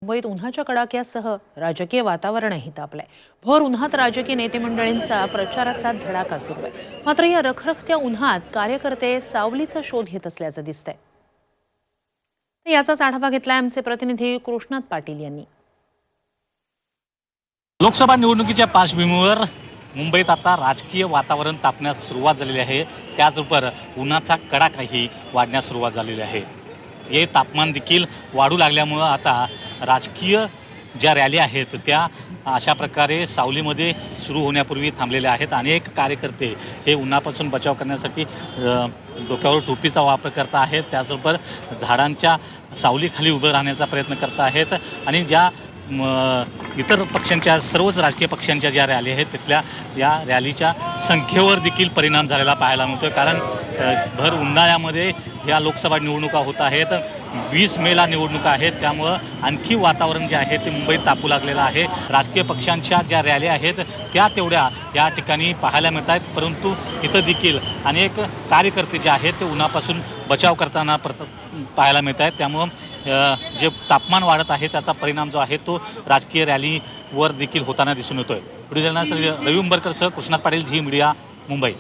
मुंबईत उन्हाच्या कडाक्यासह राजकीय वातावरणही तापलंय। भर उन्हात राजकीय नेते मंडळींचा प्रचाराचा धडाका सुरू आहे। मात्र या रखरखत्या उन्हात कार्यकर्ते सावलीचा शोध घेत असल्याचं दिसतंय। याचाच आढावा घेतलाय आमचे प्रतिनिधी कृष्णात पाटील यांनी। लोकसभा निवडणुकीच्या पार्श्वभूमीवर मुंबईत आता राजकीय वातावरण तापण्यास सुरुवात झालेली आहे। त्याचबरोबर उन्हाचा कडाकाही वाढण्यास सुरुवात झालेली आहे। हे तापमान देखील वाढू लागल्यामुळे आता राजकीय ज्या रॅली आहेत त्या अशा प्रकारे सावलीमध्ये सुरू होण्यापूर्वी थांबलेल्या आहेत। अनेक कार्यकर्ते हे उन्हापासून बचाव करण्यासाठी डोक्यावर टोपीचा वापर करत आहेत। त्याचबरोबर झाडांच्या सावलीखाली उभं राहण्याचा प्रयत्न करत आहेत आणि ज्या इतर पक्षांच्या सर्वच राजकीय पक्षांच्या ज्या रॅली आहेत तिथल्या या रॅलीच्या संख्येवर देखील परिणाम झालेला पाहायला मिळतोय। कारण भर उन्हाळ्यामध्ये या लोकसभा निवडणुका होत आहेत। 20 मेला निवडणुका आहेत, त्यामुळं आणखी वातावरण जे आहे ते मुंबईत तापू लागलेलं आहे। राजकीय पक्षांच्या ज्या रॅली आहेत त्या तेवढ्या या ठिकाणी पाहायला मिळत आहेत, परंतु इथं देखील अनेक कार्यकर्ते जे आहेत ते उन्हापासून बचाव करताना पाहायला मिळत आहेत। त्यामुळं जे तापमान वाढत आहे त्याचा परिणाम जो आहे तो राजकीय रॅलीवर देखील होताना दिसून येतोय। व्हिडिओ जर्नलिस्ट रवी उंबरकर सह कृष्णात पाटील, झी मीडिया, मुंबई।